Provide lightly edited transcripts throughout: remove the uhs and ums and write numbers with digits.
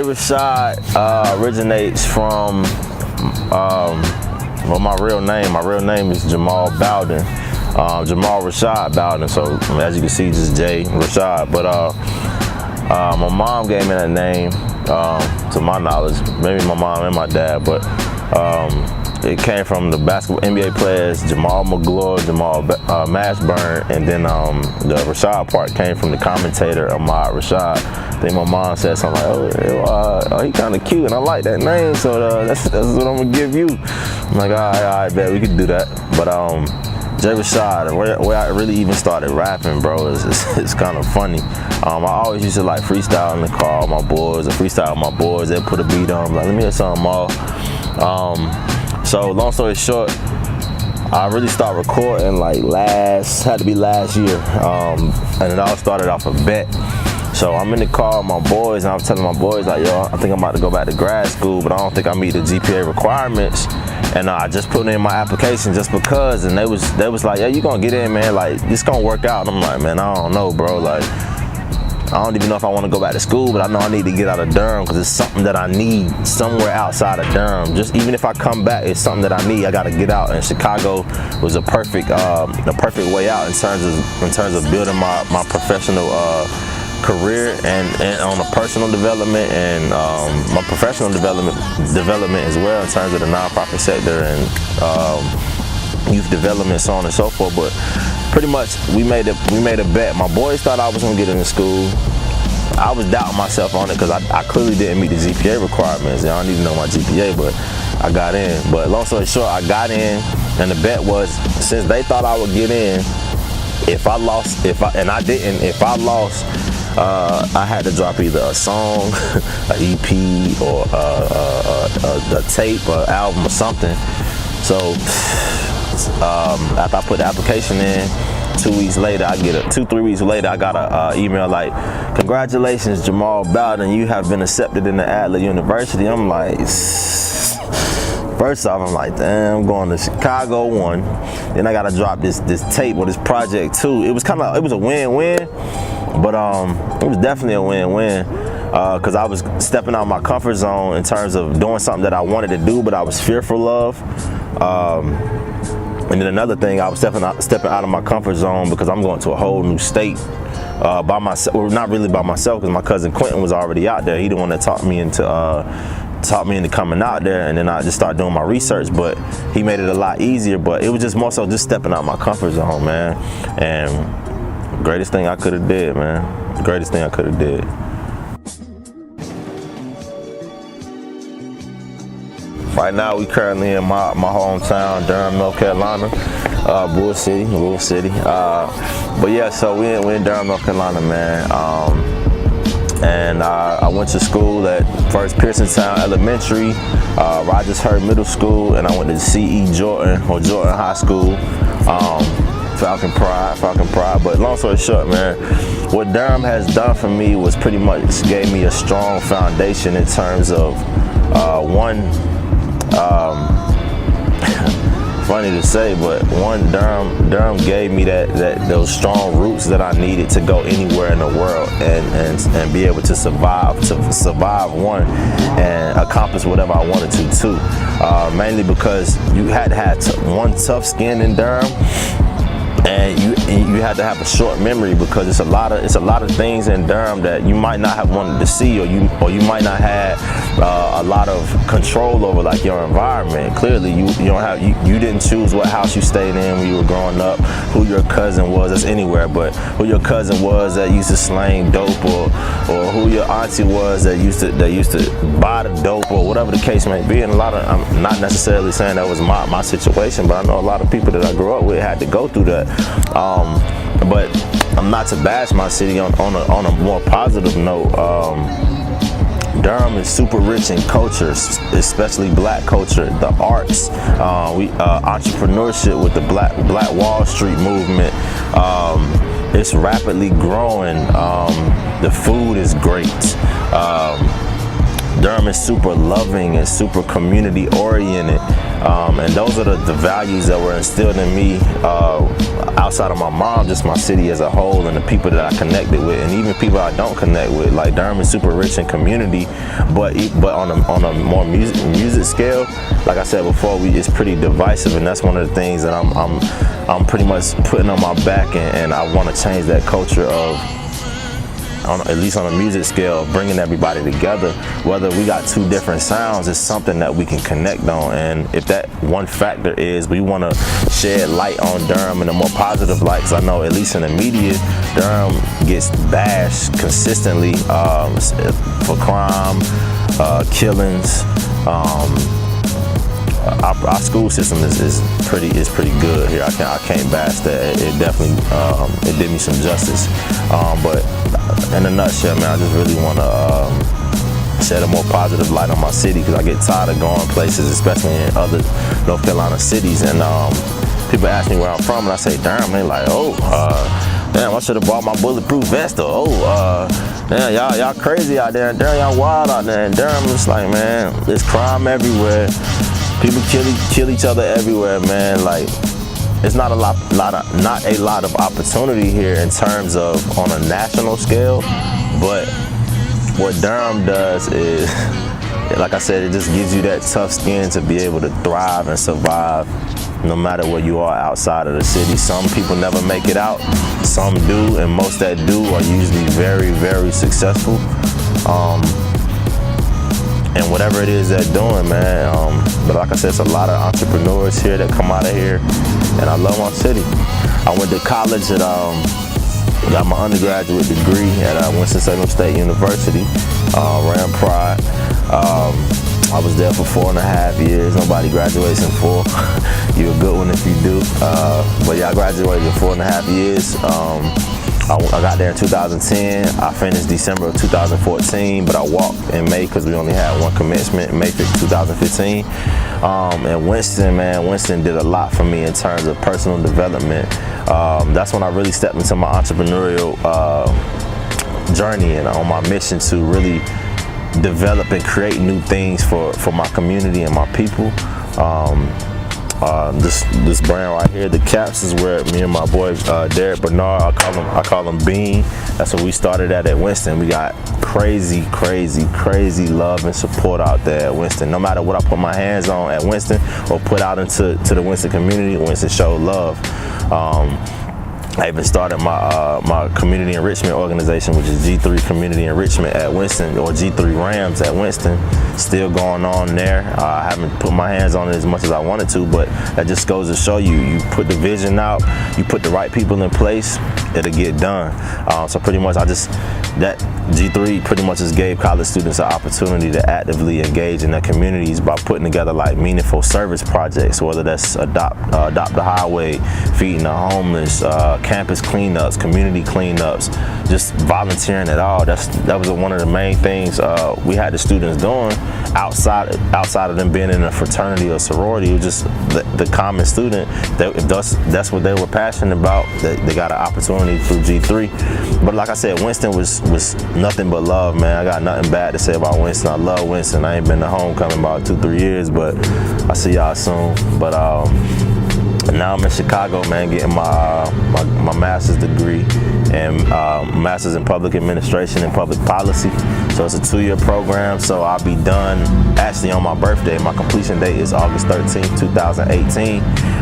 Rashad originates from well, my real name is Jamal Bowden, Jamal Rashad Bowden. So as you can see, just Jay Rashad. But my mom gave me that name, to my knowledge. Maybe my mom and my dad, but it came from the basketball NBA players Jamal McGlory, Jamal Mashburn, and then the Rashad part came from the commentator Ahmad Rashad. I think my mom said something like, oh he kind of cute, and I like that name, so that's what I'm gonna give you. I'm like, all right, bet we could do that. But Jay Rashad, where I really even started rapping, bro, it's kind of funny. I always used to like freestyle in the car with my boys, or freestyle with my boys. They'd put a beat on, I'm like, let me hear something more. So long story short, I really started recording like had to be last year, and it all started off a bet. So I'm in the car with my boys, and I'm telling my boys like, yo, I think I'm about to go back to grad school, but I don't think I meet the GPA requirements. And I just put in my application just because, and they was like, yeah, you gonna get in, man, like it's gonna work out. And I'm like, man, I don't know, bro, like I don't even know if I want to go back to school, but I know I need to get out of Durham because it's something that I need somewhere outside of Durham. Just even if I come back, it's something that I need. I got to get out, and Chicago was a perfect way out in terms of building my professional career and on the personal development and my professional development as well in terms of the nonprofit sector and youth development, so on and so forth. But pretty much we made a bet. My boys thought I was gonna get into school. I was doubting myself on it because I clearly didn't meet the GPA requirements. I don't even know my GPA, but I got in. But long story short, I got in, and the bet was, since they thought I would get in, if I lost, I had to drop either a song, an EP, or a tape, or album, or something. So after I put the application in, 2 weeks later, 2-3 weeks later, I got a email like, congratulations, Jamal Bowden, you have been accepted into Adler University. I'm like, first off, I'm like, damn, I'm going to Chicago 1. Then I got to drop this tape or this project 2. It was a win-win, but it was definitely a win-win because I was stepping out of my comfort zone in terms of doing something that I wanted to do, but I was fearful of. And then another thing, I was stepping out of my comfort zone because I'm going to a whole new state by myself. Well, not really by myself, because my cousin Quentin was already out there. He the one that taught me into coming out there, and then I just started doing my research. But he made it a lot easier. But it was just more so just stepping out of my comfort zone, man. And greatest thing I could have did, man. The greatest thing I could have did. Right now, we currently in my hometown, Durham, North Carolina, Bull City. But yeah, so we in Durham, North Carolina, man. And I went to school at first Pearsontown Elementary, Rogers Hurt Middle School, and I went to C.E. Jordan, or Jordan High School, Falcon Pride. But long story short, man, what Durham has done for me was pretty much gave me a strong foundation in terms of funny to say, but Durham gave me those strong roots that I needed to go anywhere in the world and be able to survive one and accomplish whatever I wanted to too. Mainly because you had to have one tough skin in Durham, and you had to have a short memory because it's a lot of things in Durham that you might not have wanted to see, or you might not have a lot of control over, like your environment. Clearly, you didn't choose what house you stayed in when you were growing up, who your cousin was. That's anywhere, but who your cousin was that used to slang dope, or who your auntie was that used to buy the dope, or whatever the case may be. And I'm not necessarily saying that was my situation, but I know a lot of people that I grew up with had to go through that. But I'm not to bash my city on a more positive note. Durham is super rich in culture, especially black culture, the arts, entrepreneurship with the Black Wall Street movement. It's rapidly growing. The food is great. Durham is super loving and super community oriented. And those are the values that were instilled in me outside of my mom, just my city as a whole, and the people that I connected with, and even people I don't connect with. Like Durham is super rich in community, but on a more music scale, like I said before, it's pretty divisive, and that's one of the things that I'm pretty much putting on my back, and I want to change that culture of, at least on a music scale, bringing everybody together. Whether we got two different sounds, it's something that we can connect on. And if that one factor is we want to shed light on Durham in a more positive light, because I know at least in the media, Durham gets bashed consistently for crime, killings. Our school system is pretty good here. I can't bash that. It definitely it did me some justice. But in a nutshell, man, I just really want to shed a more positive light on my city, because I get tired of going places, especially in other North Carolina cities, and people ask me where I'm from, and I say Durham. They're like, oh, damn, I should have bought my bulletproof vest. Or, oh, damn, y'all crazy out there. Durham, y'all wild out there. And Durham, it's like, man, there's crime everywhere. People kill each other everywhere, man. Like, it's not a lot of opportunity here in terms of on a national scale. But what Durham does is, like I said, it just gives you that tough skin to be able to thrive and survive no matter where you are outside of the city. Some people never make it out, some do, and most that do are usually very, very successful. And whatever it is they're doing, man. But like I said, it's a lot of entrepreneurs here that come out of here, and I love my city. I went to college at, got my undergraduate degree at Winston-Salem State University, ran Pride. I was there for 4.5 years. Nobody graduates in 4. You're a good one if you do. But yeah, I graduated in 4.5 years. I got there in 2010. I finished December of 2014, but I walked in May because we only had one commencement, May 5th, 2015. And Winston did a lot for me in terms of personal development. That's when I really stepped into my entrepreneurial journey and on my mission to really develop and create new things for my community and my people. This brand right here, the caps, is where me and my boy Derek Bernard, I call him Bean. That's what we started at Winston. We got crazy love and support out there at Winston. No matter what I put my hands on at Winston or put out into the Winston community, Winston showed love. I even started my community enrichment organization, which is G3 Community Enrichment at Winston, or G3 Rams at Winston. Still going on there. I haven't put my hands on it as much as I wanted to, but that just goes to show you put the vision out, you put the right people in place, it'll get done. So pretty much that G3 pretty much just gave college students an opportunity to actively engage in their communities by putting together like meaningful service projects, whether that's adopt the highway, feeding the homeless, campus cleanups, community cleanups, just volunteering at all. That was one of the main things we had the students doing outside of them being in a fraternity or sorority. It was just the common student. That's what they were passionate about. They got an opportunity through G3. But like I said, Winston was nothing but love, man. I got nothing bad to say about Winston. I love Winston. I ain't been to homecoming about 2-3 years, but I see y'all soon. But now I'm in Chicago, man, getting my master's degree and master's in public administration and public policy. So it's a 2-year program. So I'll be done actually on my birthday. My completion date is August 13th, 2018.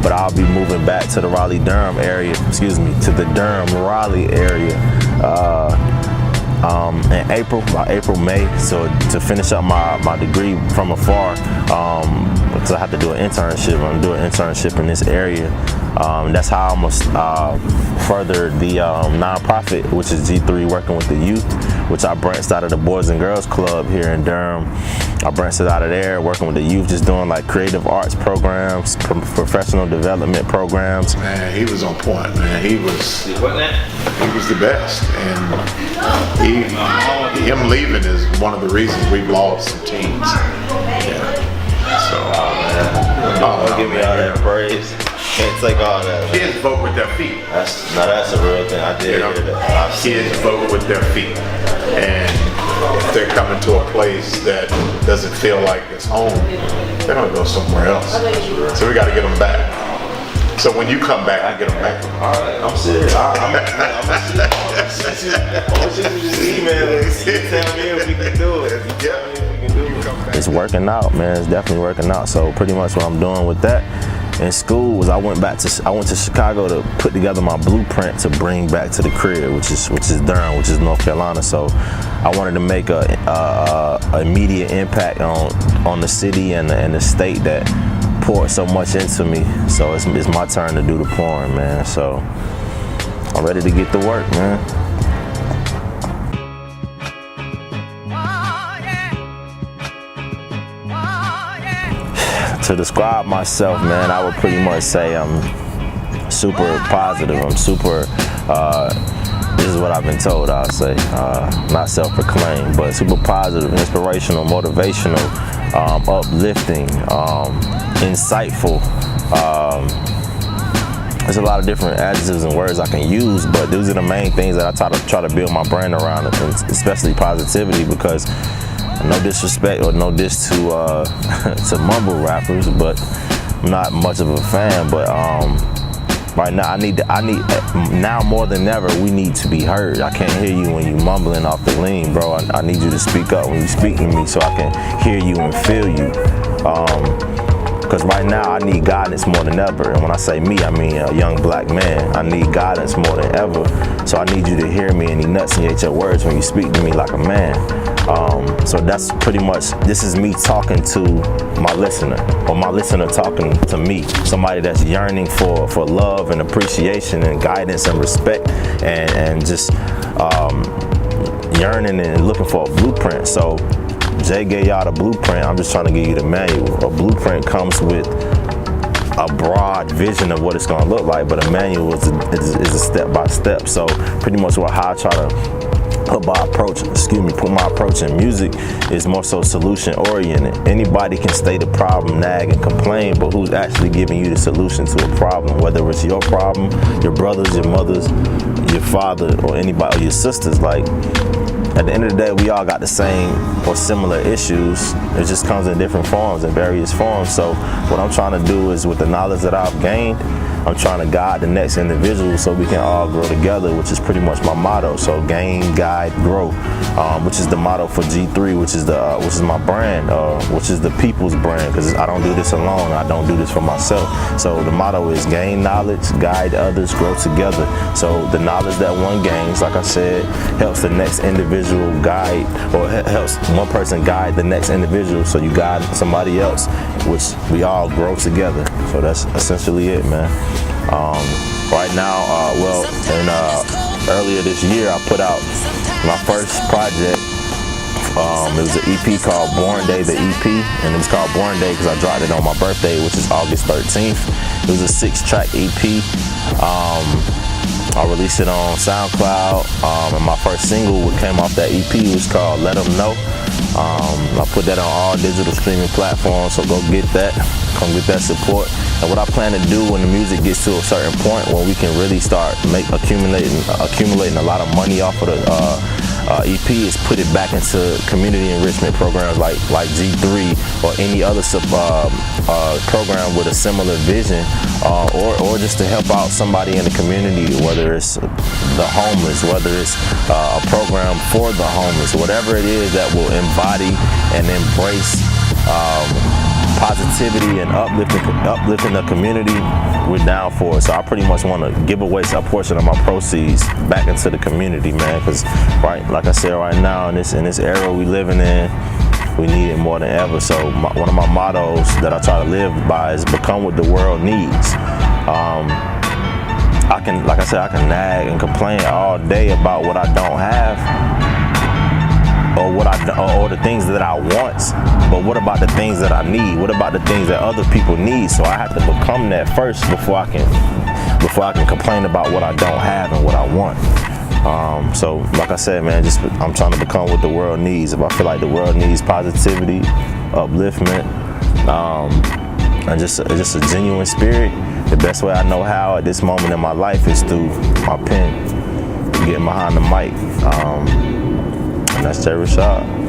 But I'll be moving back to the Raleigh-Durham area, to the Durham-Raleigh area in April, May. So to finish up my degree from afar, because I have to do an internship. I'm gonna do an internship in this area. That's how I'm gonna further the nonprofit, which is G3 Working with the Youth, which I branched out of the Boys and Girls Club here in Durham. I branched it out of there, working with the youth, just doing like creative arts programs, professional development programs. Man, he was on point, man. He was the best, and him leaving is one of the reasons we've lost some teams. Yeah. So, don't give me all that praise. Can't take all that. Kids vote with their feet. That's a real thing. I did hear that. Kids vote with their feet, and If they're coming to a place that doesn't feel like it's home, they're gonna go somewhere else. So we got to get them back. So when you come back, I get them back. All right, I'm serious. I'm just emailing. Tell me if we can do it. It's working out, man. It's definitely working out. So pretty much what I'm doing with that in school was I went to Chicago to put together my blueprint to bring back to the crib, which is Durham, which is North Carolina. So I wanted to make a immediate impact on the city and the state that poured so much into me. So it's my turn to do the pouring, man. So I'm ready to get to work, man. To describe myself, man, I would pretty much say I'm super positive. I'm super, this is what I've been told, I'll say, not self-proclaimed, but super positive, inspirational, motivational, uplifting, insightful. There's a lot of different adjectives and words I can use, but those are the main things that I try to build my brand around, especially positivity, because no disrespect or no diss to mumble rappers, but I'm not much of a fan. But right now, I need now more than ever, we need to be heard. I can't hear you when you mumbling off the lean, bro. I need you to speak up when you speak to me so I can hear you and feel you. Because right now, I need guidance more than ever. And when I say me, I mean a young black man. I need guidance more than ever. So I need you to hear me and enunciate your words when you speak to me like a man. So that's pretty much, this is me talking to my listener, or my listener talking to me. Somebody that's yearning for love and appreciation and guidance and respect and just yearning and looking for a blueprint. So Jay gave y'all the blueprint. I'm just trying to give you the manual. A blueprint comes with a broad vision of what it's going to look like, but a manual is a step by step. So pretty much how I try to put my approach in music is more so solution oriented. Anybody can state a problem, nag and complain, but who's actually giving you the solution to a problem? Whether it's your problem, your brothers, your mothers, your father, or anybody, or your sisters. Like, at the end of the day, we all got the same or similar issues. It just comes in different forms, in various forms. So what I'm trying to do is, with the knowledge that I've gained, I'm trying to guide the next individual so we can all grow together, which is pretty much my motto. So gain, guide, grow, which is the motto for G3, which is my brand, which is the people's brand, because I don't do this alone. I don't do this for myself. So the motto is gain knowledge, guide others, grow together. So the knowledge that one gains, like I said, helps the next individual guide, or helps one person guide the next individual. So you guide somebody else, which we all grow together. So that's essentially it, man. Right now, earlier this year, I put out my first project. It was an EP called Born Day, the EP, and it was called Born Day because I dropped it on my birthday, which is August 13th. It was a 6-track EP. I released it on SoundCloud, and my first single that came off that EP was called Let 'Em Know. I put that on all digital streaming platforms, so go get that. Come get that support. And what I plan to do when the music gets to a certain point where we can really start accumulating a lot of money off of the EP is put it back into community enrichment programs like G3 or any other program with a similar vision, or just to help out somebody in the community, whether it's the homeless, whether it's a program for the homeless, whatever it is that will embody and embrace positivity and uplifting the community, we're down for it. So I pretty much want to give away a portion of my proceeds back into the community, man, because like I said, right now in this era we living in, we need it more than ever. So one of my mottos that I try to live by is become what the world needs. I can nag and complain all day about what I don't have, or the things that I want, but what about the things that I need? What about the things that other people need? So I have to become that first before I can complain about what I don't have and what I want. So like I said, man, I'm trying to become what the world needs. If I feel like the world needs positivity, upliftment, and just a genuine spirit, the best way I know how at this moment in my life is through my pen, getting behind the mic. And that's Jay Rashad.